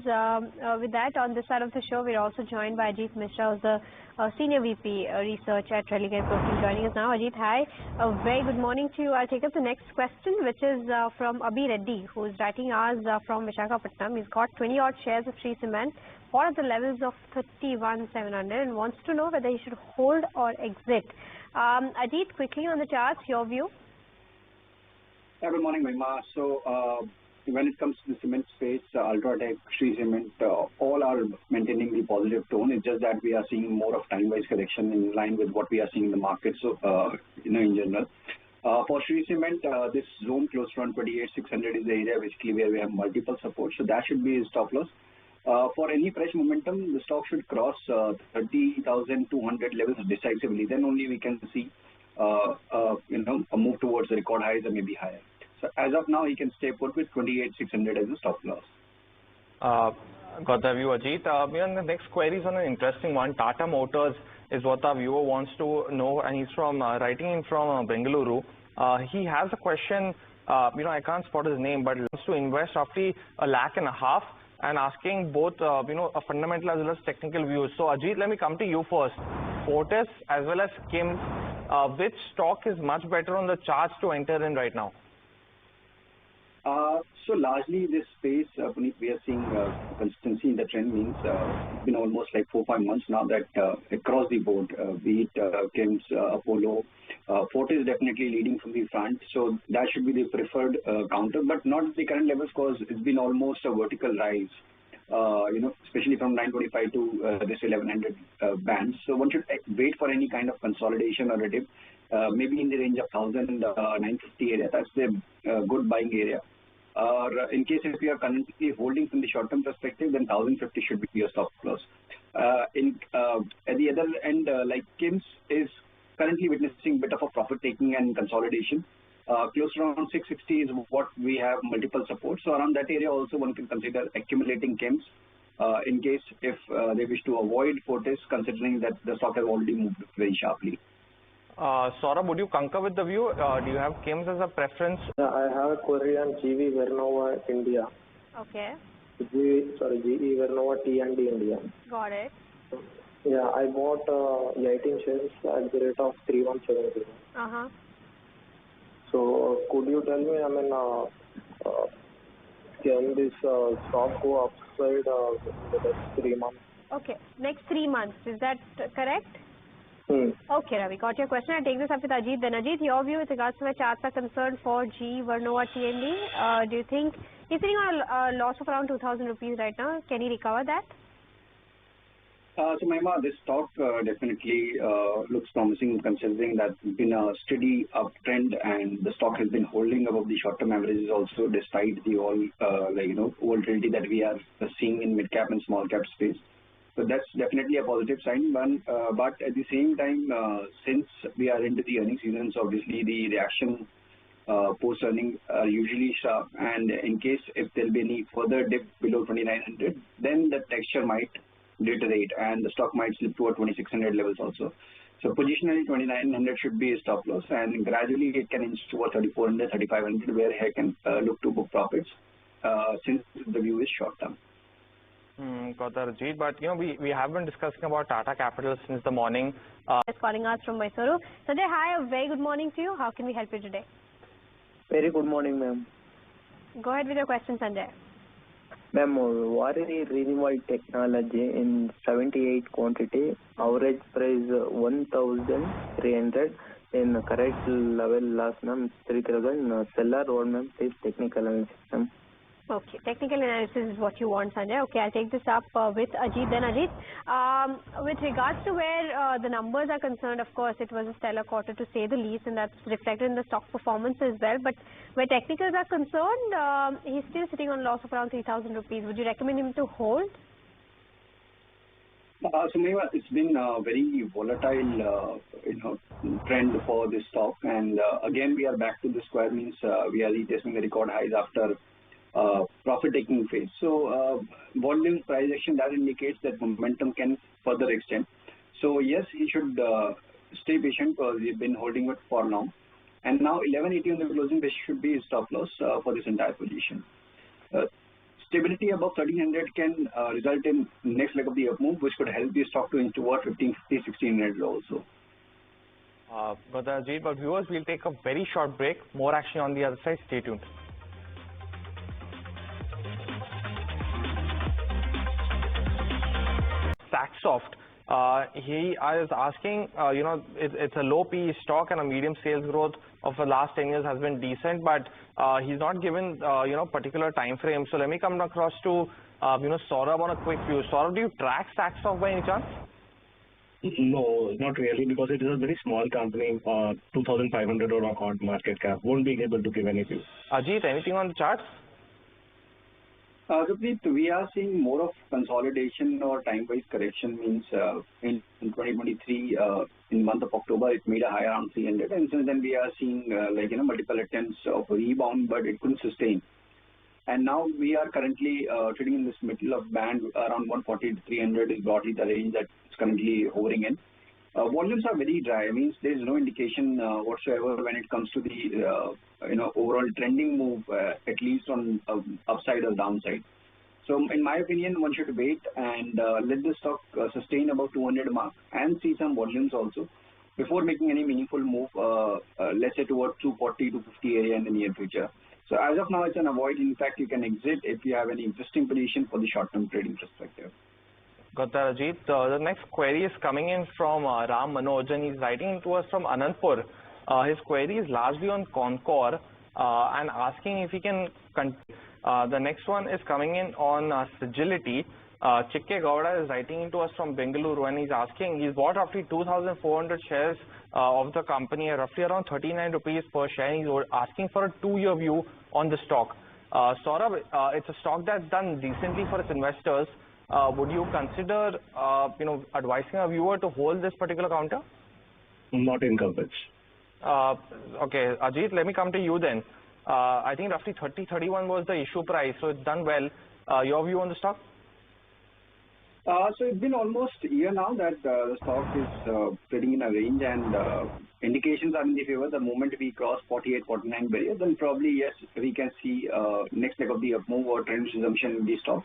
questions. With that, on this side of the show, we're also joined by Ajit Mishra, who's the Senior VP Research at Religare, joining us now. Ajit, hi. A very good morning to you. I'll take up the next question, which is from Abhi Reddy, who's writing us from Visakhapatnam. He's got 20-odd shares of Shree Cement, bought at the levels of 31,700 and wants to know whether he should hold or exit. Ajit, quickly on the charts, your view? Good morning, Mishra. So, when it comes to the cement space, Ultratech, Shree Cement, all are maintaining the positive tone. It's just that we are seeing more of time-wise correction in line with what we are seeing in the market. So, in general, for Shree Cement, this zone close to around 28,600 is the area basically where we have multiple supports. So that should be stop loss. For any fresh momentum, the stock should cross 30,200 levels decisively. Then only we can see, a move towards the record highs or maybe higher. So as of now, he can stay put with 28,600 as a stop loss. Got the view, Ajit. The next query is on an interesting one. Tata Motors is what our viewer wants to know, and he's from writing in from Bengaluru. He has a question. I can't spot his name, but he wants to invest roughly $1.5 lakh and asking both a fundamental as well as technical views. So Ajit, let me come to you first. Fortis as well as Kim, which stock is much better on the charts to enter in right now? So largely this space, Puneet, we are seeing consistency in the trend. Means it's been almost like 4-5 months now that across the board, be it Kim's, Apollo, Fortis is definitely leading from the front. So that should be the preferred counter, but not at the current levels because it's been almost a vertical rise. Especially from 925 to this 1100 bands. So one should wait for any kind of consolidation or a dip, maybe in the range of 1,950 area. That's the good buying area. Or in case if you are currently holding from the short-term perspective, then 1,050 should be your stop loss. At the other end, like Kim's is currently witnessing a bit of a profit taking and consolidation. Close to around 660 is what we have multiple supports. So around that area also one can consider accumulating Kim's in case if they wish to avoid Fortis, considering that the stock has already moved very sharply. Saurabh, would you concur with the view? Do you have Kim's as a preference? I have a query on GV Vernova India. Okay. GE Vernova T&D India. Got it. Yeah, I bought 18 shares at the rate of 3170. So could you tell me, can this stock go upside in the next 3 months? Okay, next 3 months, is that correct? Okay, Ravi, got your question. I'll take this up with Ajit. Then Ajit, your view with regards to where charts are concerned for GE Vernova T&D. Do you think he's sitting on a loss of around 2,000 rupees right now? Can he recover that? So Mishra, this stock definitely looks promising considering that it's been a steady uptrend and the stock has been holding above the short-term averages also despite the volatility that we are seeing in mid-cap and small-cap space. So that's definitely a positive sign. But at the same time, since we are into the earnings season, so obviously the reaction post-earning are usually sharp. And in case if there will be any further dip below 2,900, then the texture might deteriorate and the stock might slip toward 2,600 levels also. So positionally 2,900 should be a stop loss and gradually it can inch toward 3,400, 3,500 where I can look to book profits since the view is short term. Got that, Ajit. But we have been discussing about Tata Capital since the morning. Just calling us from Mysuru. Sanjay, hi, a very good morning to you. How can we help you today? Very good morning, ma'am. Go ahead with your question, Sanjay. Ma'am, what is renewable technology in 78 quantity, average price 1,300 in correct level last ma'am 3,000 seller or ma'am please technical analysis ma'am. Okay, technical analysis is what you want, Sanjay. Okay, I'll take this up with Ajit. Then Ajit, with regards to where the numbers are concerned, of course, it was a stellar quarter to say the least, and that's reflected in the stock performance as well. But where technicals are concerned, he's still sitting on a loss of around 3,000 rupees. Would you recommend him to hold? So Mishra, it's been a very volatile, trend for this stock, and again we are back to the square. Means we are retesting the record highs after profit-taking phase. So volume price action that indicates that momentum can further extend. So yes, he should stay patient because we've been holding it for long. And now 1180 on the closing base should be stop loss for this entire position. stability above 1300 can result in next leg of the up move, which could help the stock to inch toward 1550, 1600 also. Got that, Ajit. But viewers, we'll take a very short break. More action on the other side. Stay tuned. Saxoft. He is asking, it's a low PE stock and a medium sales growth of the last 10 years has been decent, but he's not given, particular time frame. So let me come across to, Saurabh on a quick view. Saurabh, do you track Saxoft by any chance? No, not really, because it is a very small company, 2,500 or odd market cap. Won't be able to give any view. Ajit, anything on the charts? Gurpreet, we are seeing more of consolidation or time-wise correction. Means in 2023, in month of October, it made a high around 300, and since then we are seeing multiple attempts of rebound, but it couldn't sustain. And now we are currently trading in this middle of band around 140 to 300 is broadly the range that it's currently hovering in. Volumes are very dry. Means there is no indication whatsoever when it comes to the overall trending move, at least on upside or downside. So in my opinion, one should wait and let the stock sustain above 200 mark and see some volumes also before making any meaningful move, let's say towards 240 to 50 area in the near future. So as of now, it's an avoid. In fact, you can exit if you have any existing position for the short-term trading perspective. Got that, Ajit. The next query is coming in from Ram Manoj, and he's writing to us from Anandpur. His query is largely on Concor and asking if he can. The next one is coming in on Sagility. Chikke Gowda is writing into us from Bengaluru, and he's asking, he's bought roughly 2,400 shares of the company at roughly around 39 rupees per share. He's asking for a 2-year view on the stock. Saurabh, it's a stock that's done decently for its investors. Would you consider, advising a viewer to hold this particular counter? Not in coverage. Okay, Ajit, let me come to you then. I think roughly 30-31 was the issue price, so it's done well. Your view on the stock? So it's been almost a year now that the stock is trading in a range, and indications are in the favor. The moment we cross 48-49 barrier, then probably yes, we can see next leg of the up move or trend resumption in the stock.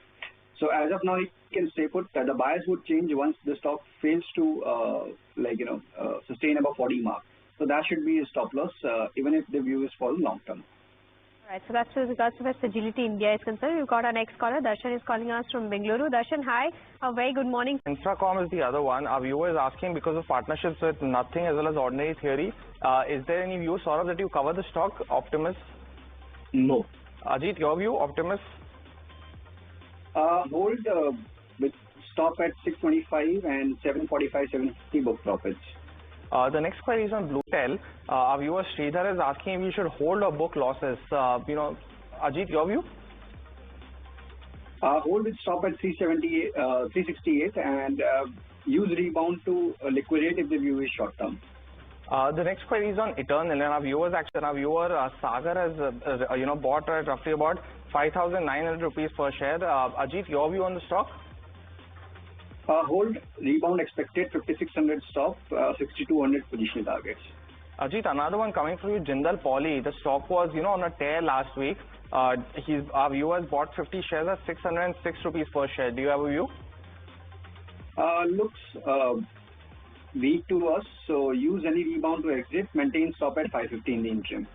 So as of now, you can stay put. The bias would change once the stock fails to sustain above 40 mark. So that should be a stop loss, even if the view is for long term. All right, so that's with regards to where Sagility India is concerned. We've got our next caller. Darshan is calling us from Bengaluru. Darshan, hi. A very good morning. Infracom is the other one. Our viewer is asking, because of partnerships with Nothing as well as Ordinary Theory, is there any view, Saurabh, that you cover the stock? Optimus? No. Ajit, your view? Optimus? Hold with stop at 625 and 745, 750 book profits. The next query is on Bluetel. Our viewer Sridhar is asking if we should hold or book losses. Ajit, your view? Hold with stop at 368 and use rebound to liquidate if the view is short term. The next query is on Eternal, and our viewer Sagar has bought at roughly about 5,900 rupees per share. Ajit, your view on the stock? Hold, rebound expected, 5,600 stop, 6,200 position targets. Ajit, another one coming from you, Jindal Poly. The stock was, on a tear last week. Our viewers bought 50 shares at 606 rupees per share. Do you have a view? Looks weak to us, so use any rebound to exit, maintain stop at 550 in the interim.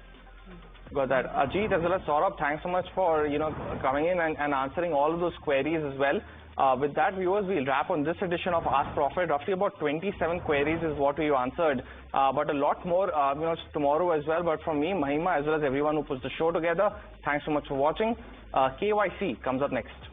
Got that. Ajit as well as Saurabh, thanks so much for coming in and answering all of those queries as well. With that, viewers, we'll wrap on this edition of Ask Profit. Roughly about 27 queries is what we answered, but a lot more tomorrow as well. But from me, Mahima, as well as everyone who puts the show together, thanks so much for watching. KYC comes up next.